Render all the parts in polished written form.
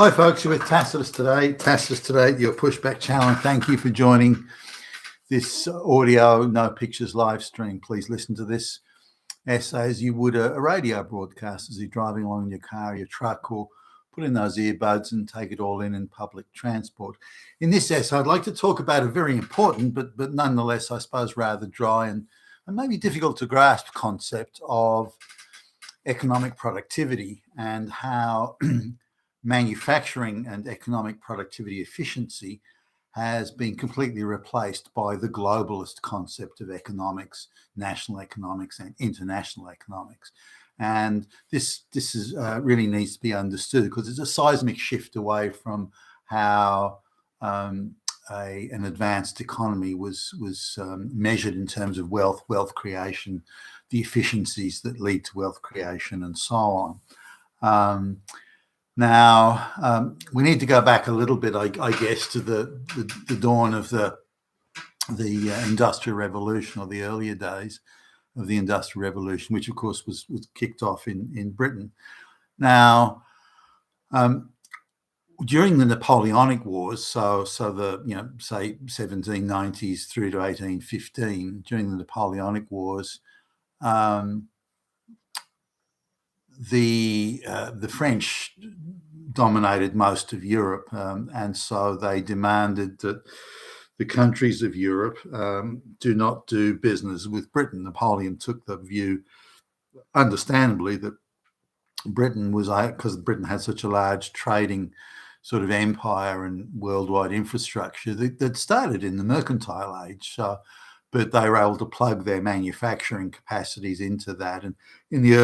Hi folks, you're with Tacitus today. Tacitus today, your pushback channel. Thank you for joining this audio, no pictures live stream. Please listen to this essay as you would a radio broadcast as you're driving along in your car, your truck, or put in those earbuds and take it all in public transport. In this essay, I'd like to talk about a very important, but nonetheless, I suppose, rather dry and maybe difficult to grasp concept of economic productivity and how manufacturing and economic productivity efficiency has been completely replaced by the globalist concept of economics, national economics and international economics. And this is really needs to be understood because it's a seismic shift away from how an advanced economy was measured in terms of wealth creation, the efficiencies that lead to wealth creation, and so on. Now, we need to go back a little bit, I guess, to the dawn of the Industrial Revolution, or the earlier days of the Industrial Revolution, which, of course, was kicked off in Britain. Now, during the Napoleonic Wars, so the say 1790s through to 1815, during the Napoleonic Wars, the French dominated most of Europe, and so they demanded that the countries of Europe do not do business with Britain. Napoleon took the view, understandably, that Britain was, because Britain had such a large trading sort of empire and worldwide infrastructure that started in the mercantile age. But they were able to plug their manufacturing capacities into that. And in the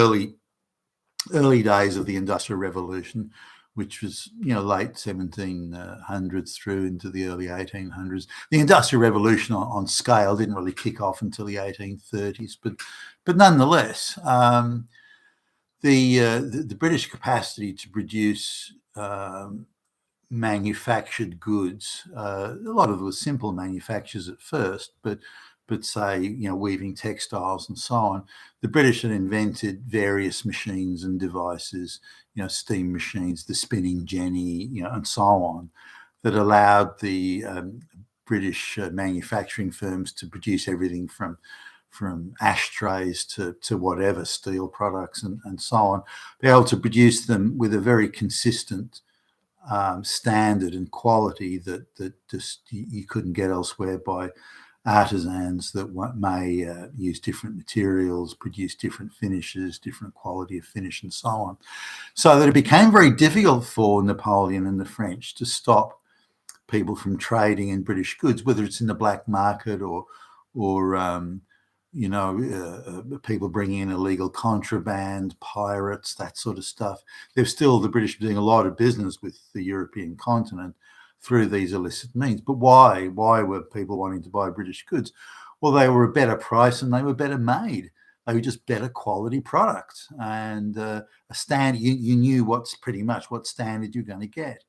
early days of the Industrial Revolution, which was late 1700s through into the early 1800s, the Industrial Revolution on scale didn't really kick off until the 1830s. But nonetheless, the British capacity to produce manufactured goods, a lot of it was simple manufactures at first, but say, weaving textiles and so on. The British had invented various machines and devices, steam machines, the spinning jenny, and so on, that allowed the British manufacturing firms to produce everything from ashtrays to whatever, steel products and so on, be able to produce them with a very consistent standard and quality that just you couldn't get elsewhere by artisans that may use different materials, produce different finishes, different quality of finish, and so on. So that it became very difficult for Napoleon and the French to stop people from trading in British goods, whether it's in the black market or people bringing in illegal contraband, pirates, that sort of stuff. There's still the British doing a lot of business with the European continent through these illicit means. But why? Why were people wanting to buy British goods? Well, they were a better price and they were better made. They were just better quality products. And a standard, you knew pretty much what standard you're going to get.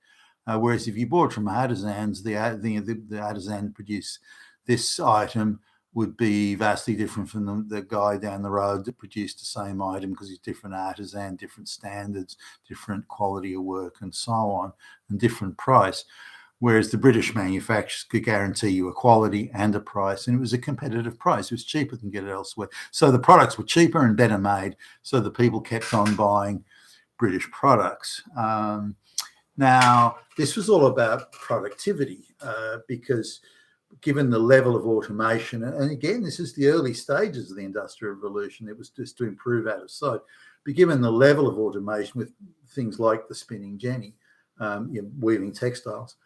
Whereas if you bought from artisans, the artisan produced this item would be vastly different from the guy down the road that produced the same item, because he's different artisan, different standards, different quality of work, and so on, and different price. Whereas the British manufacturers could guarantee you a quality and a price, and it was a competitive price. It was cheaper than get it elsewhere. So the products were cheaper and better made, so the people kept on buying British products. Now, this was all about productivity because given the level of automation, and again, this is the early stages of the Industrial Revolution, it was just to improve out of sight. But given the level of automation with things like the spinning jenny, weaving textiles,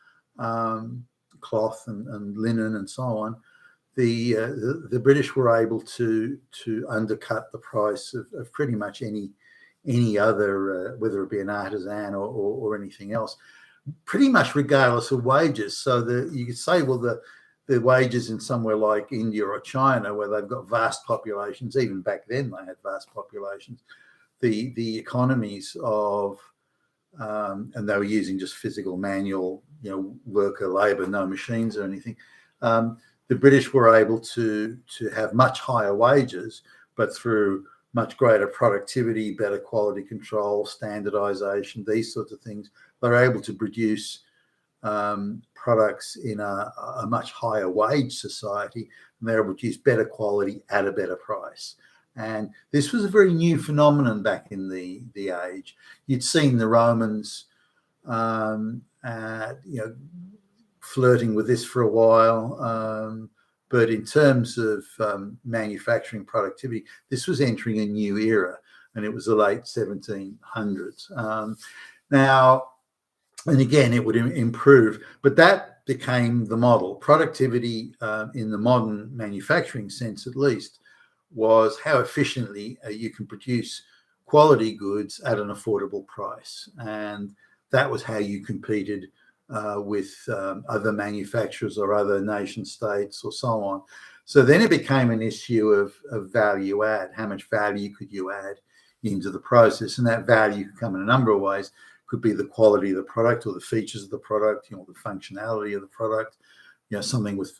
cloth and linen and so on, the British were able to undercut the price of pretty much any other, whether it be an artisan or anything else, pretty much regardless of wages. So you could say, well, the wages in somewhere like India or China, where they've got vast populations, even back then they had vast populations, the economies of and they were using just physical manual, worker labor, no machines or anything. The British were able to have much higher wages, but through much greater productivity, better quality control, standardization, these sorts of things. They're able to produce products in a much higher wage society, and they're able to use better quality at a better price. And this was a very new phenomenon back in the age. You'd seen the Romans, flirting with this for a while. But in terms of manufacturing productivity, this was entering a new era, and it was the late 1700s. Now, and again, it would improve, but that became the model. Productivity in the modern manufacturing sense, at least, was how efficiently you can produce quality goods at an affordable price. And that was how you competed with other manufacturers or other nation states or so on. So then it became an issue of value add. How much value could you add into the process? And that value could come in a number of ways. Could be the quality of the product or the features of the product, the functionality of the product, something with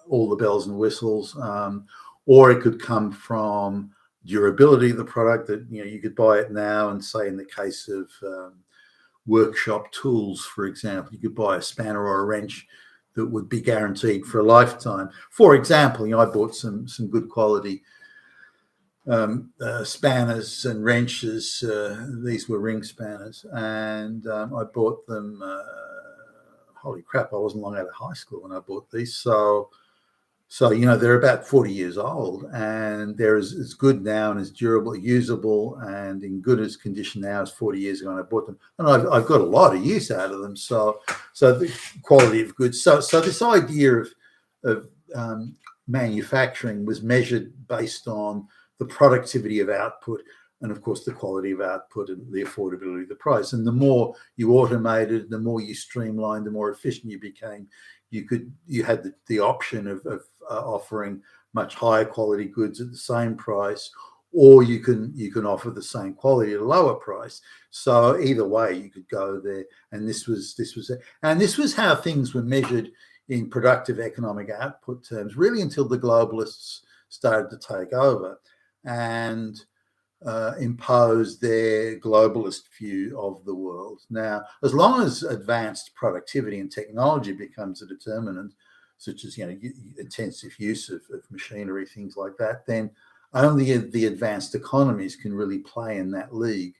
all the bells and whistles. Or it could come from durability of the product, that you could buy it now, and say in the case of workshop tools, for example, you could buy a spanner or a wrench that would be guaranteed for a lifetime. For example, I bought some good quality spanners and wrenches. These were ring spanners, and I bought them. Holy crap! I wasn't long out of high school when I bought these, so they're about 40 years old, and they're as good now and as durable, usable, and in good as condition now as 40 years ago when I bought them. And I've got a lot of use out of them. So the quality of goods. So this idea of manufacturing was measured based on the productivity of output, and of course the quality of output and the affordability of the price. And the more you automated, the more you streamlined, the more efficient you became. You had the option of offering much higher quality goods at the same price, or you can offer the same quality at a lower price. So either way, you could go there. And this was how things were measured in productive economic output terms, really until the globalists started to take over and impose their globalist view of the world. Now, as long as advanced productivity and technology becomes a determinant, such as intensive use of machinery, things like that, then only the advanced economies can really play in that league,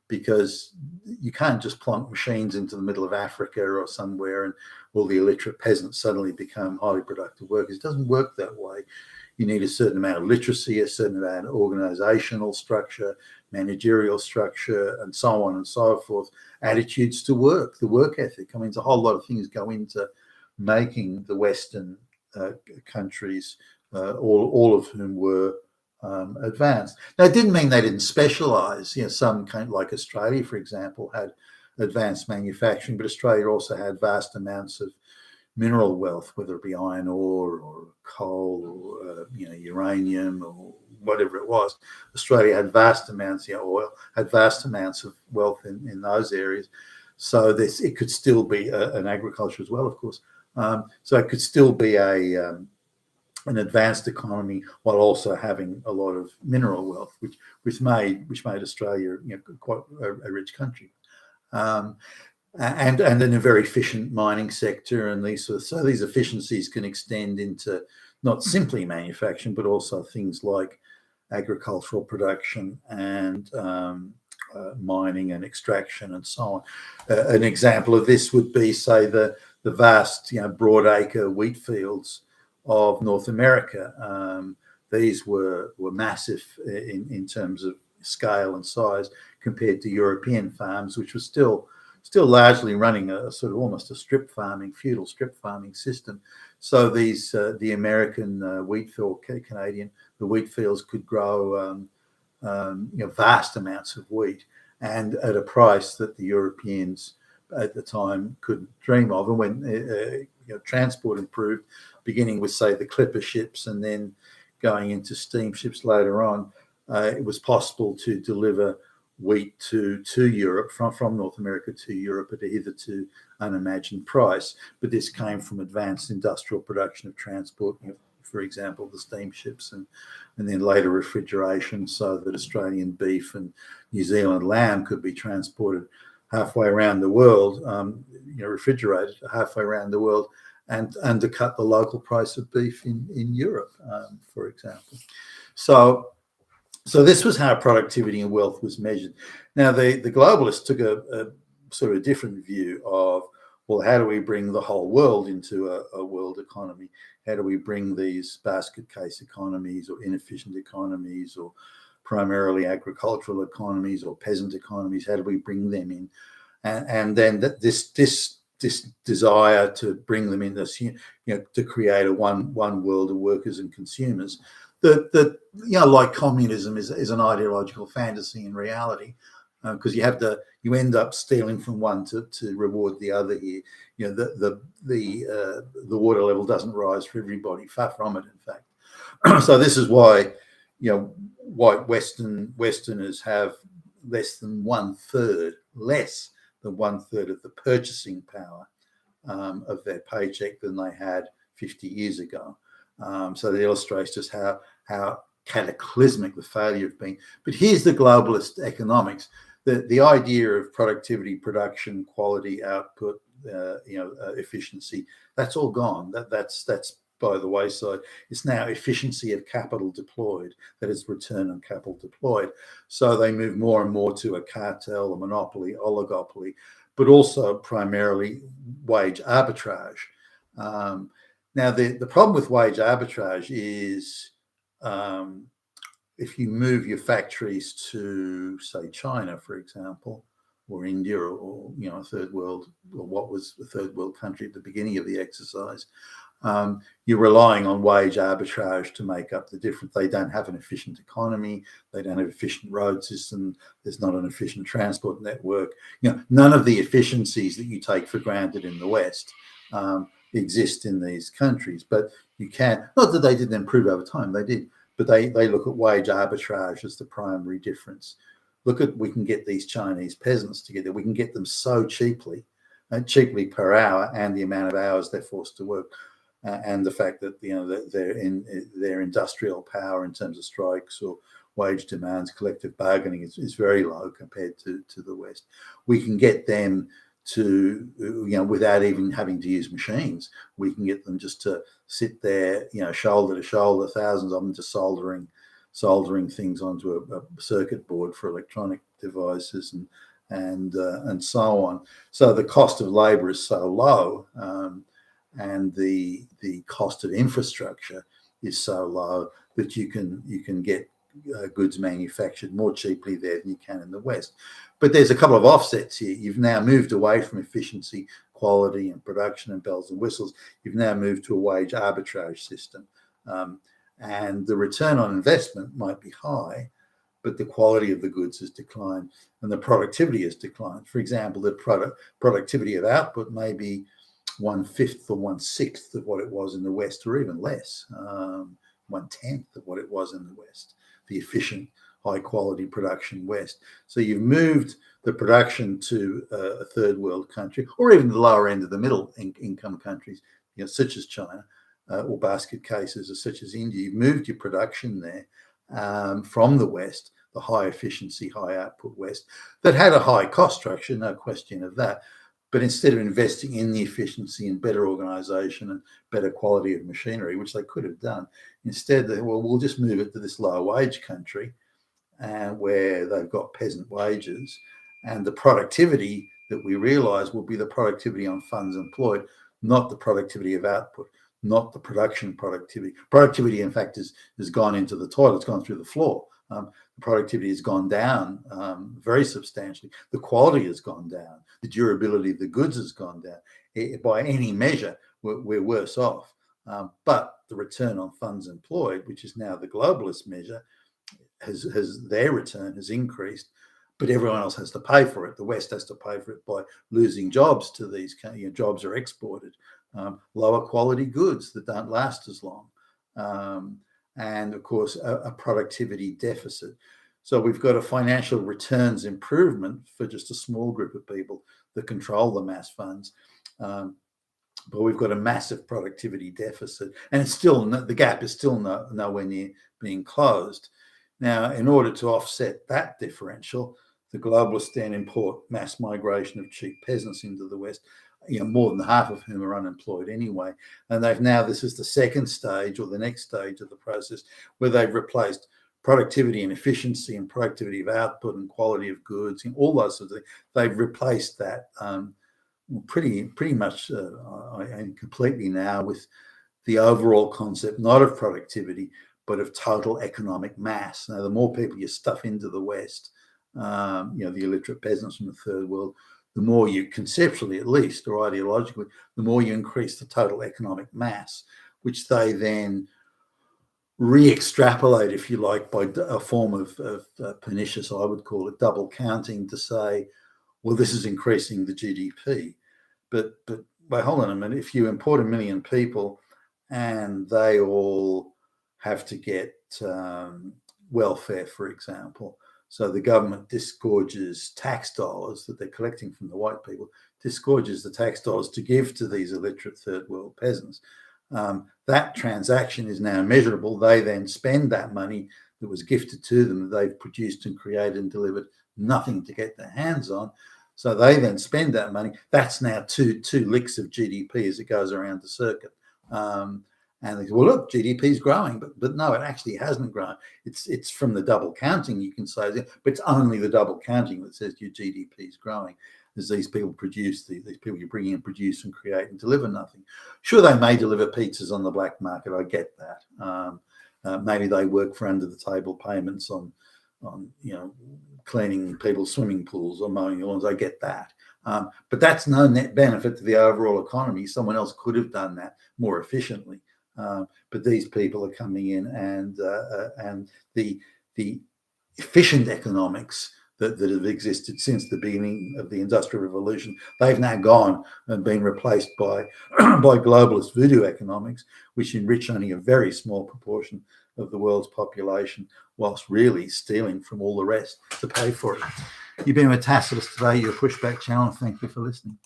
because you can't just plonk machines into the middle of Africa or somewhere and all the illiterate peasants suddenly become highly productive workers. It doesn't work that way. You need a certain amount of literacy, a certain amount of organizational structure, managerial structure, and so on and so forth. Attitudes to work, the work ethic. I mean, a whole lot of things go into making the Western countries, all of whom were advanced. Now, it didn't mean they didn't specialize. Some like Australia, for example, had advanced manufacturing, but Australia also had vast amounts of mineral wealth, whether it be iron ore or coal or uranium or whatever it was. Australia had vast amounts of oil, had vast amounts of wealth in those areas. So it could still be an agriculture as well, of course. So it could still be an advanced economy while also having a lot of mineral wealth, which made Australia quite a rich country. And in a very efficient mining sector, and so these efficiencies can extend into not simply manufacturing, but also things like agricultural production and mining and extraction and so on. An example of this would be, say, the vast, broadacre wheat fields of North America. These were massive in terms of scale and size compared to European farms, which were still largely running a sort of almost a feudal strip farming system. So these the American wheat field, Canadian, the wheat fields could grow vast amounts of wheat, and at a price that the Europeans at the time couldn't dream of. And when transport improved, beginning with, say, the clipper ships and then going into steamships later on, it was possible to deliver wheat to Europe from North America to Europe at a hitherto unimagined price. But this came from advanced industrial production of transport, for example, the steamships, and then later refrigeration, so that Australian beef and New Zealand lamb could be transported halfway around the world, refrigerated halfway around the world, and undercut the local price of beef in Europe, for example. So this was how productivity and wealth was measured. Now, the globalists took a sort of different view of, well, how do we bring the whole world into a world economy? How do we bring these basket case economies or inefficient economies or primarily agricultural economies or peasant economies? How do we bring them in? And then this desire to bring them in, to create a one world of workers and consumers, that like communism is an ideological fantasy in reality, because you end up stealing from one to reward the other here. The water level doesn't rise for everybody, far from it, in fact. So this is why white Westerners have less than one third of the purchasing power of their paycheck than they had 50 years ago. So that illustrates just how cataclysmic the failure have been. But here's the globalist economics. The idea of productivity, production, quality, output, efficiency, that's all gone. That's by the wayside. It's now efficiency of capital deployed, that is return on capital deployed. So they move more and more to a cartel, a monopoly, oligopoly, but also primarily wage arbitrage. Now, the problem with wage arbitrage is if you move your factories to, say, China, for example, or India, or a third world, or what was a third world country at the beginning of the exercise, you're relying on wage arbitrage to make up the difference. They don't have an efficient economy. They don't have an efficient road system. There's not an efficient transport network. None of the efficiencies that you take for granted in the West exist in these countries. But you can, not that they didn't improve over time, they did, but they look at wage arbitrage as the primary difference. We can get these Chinese peasants together. We can get them so cheaply per hour, and the amount of hours they're forced to work. And the fact that their industrial power in terms of strikes or wage demands, collective bargaining is very low compared to the West. We can get them to, without even having to use machines, we can get them just to sit there, shoulder to shoulder, thousands of them just soldering things onto a circuit board for electronic devices and so on. So the cost of labor is so low. And the cost of infrastructure is so low that you can get goods manufactured more cheaply there than you can in the West. But there's a couple of offsets here. You've now moved away from efficiency, quality, and production and bells and whistles. You've now moved to a wage arbitrage system. And the return on investment might be high, but the quality of the goods has declined and the productivity has declined. For example, the productivity of output may be 1/5 or 1/6 of what it was in the West, or even less, 1/10 of what it was in the West, the efficient, high-quality production West. So you've moved the production to a third world country, or even the lower end of the middle income countries, such as China, or basket cases such as India. You've moved your production there from the West, the high efficiency, high output West, that had a high cost structure, no question of that. But instead of investing in the efficiency and better organization and better quality of machinery, which they could have done, instead we'll just move it to this low wage country where they've got peasant wages, and the productivity that we realize will be the productivity on funds employed, not the productivity of output, not the production productivity. Productivity, in fact, has gone into the toilet, it's gone through the floor. The productivity has gone down very substantially. The quality has gone down. The durability of the goods has gone down. By any measure, we're worse off. But the return on funds employed, which is now the globalist measure, their return has increased, but everyone else has to pay for it. The West has to pay for it by losing jobs to these jobs are exported, lower quality goods that don't last as long. And of course, a productivity deficit. So we've got a financial returns improvement for just a small group of people that control the mass funds. but we've got a massive productivity deficit, and it's still the gap is still nowhere near being closed. Now, in order to offset that differential, the globalists then import mass migration of cheap peasants into the West, more than half of whom are unemployed anyway. And this is the second stage, or the next stage of the process, where they've replaced productivity and efficiency and productivity of output and quality of goods and all those sorts of things. They've replaced that pretty much and completely now with the overall concept, not of productivity, but of total economic mass. Now, the more people you stuff into the West, the illiterate peasants from the third world, the more you, conceptually at least, or ideologically, the more you increase the total economic mass, which they then re-extrapolate, if you like, by a form of pernicious, I would call it, double counting, to say, well, this is increasing the GDP. But wait, hold on a minute. If you import 1 million people and they all have to get welfare, for example, so the government disgorges tax dollars that they're collecting from the white people, disgorges the tax dollars to give to these illiterate third world peasants. That transaction is now measurable. They then spend that money that was gifted to them, that they've produced and created and delivered nothing to get their hands on. So they then spend that money. That's now two licks of GDP as it goes around the circuit. And they say, well, look, GDP is growing, but no, it actually hasn't grown. It's from the double counting, you can say, but it's only the double counting that says your GDP is growing, as these people produce, these people you bring in, produce and create and deliver nothing. Sure, they may deliver pizzas on the black market. I get that. Maybe they work for under the table payments on cleaning people's swimming pools or mowing lawns. I get that. But that's no net benefit to the overall economy. Someone else could have done that more efficiently. But these people are coming in, and the efficient economics that have existed since the beginning of the Industrial Revolution, they've now gone and been replaced by globalist voodoo economics, which enrich only a very small proportion of the world's population, whilst really stealing from all the rest to pay for it. You've been with Tacitus today, your Pushback channel. Thank you for listening.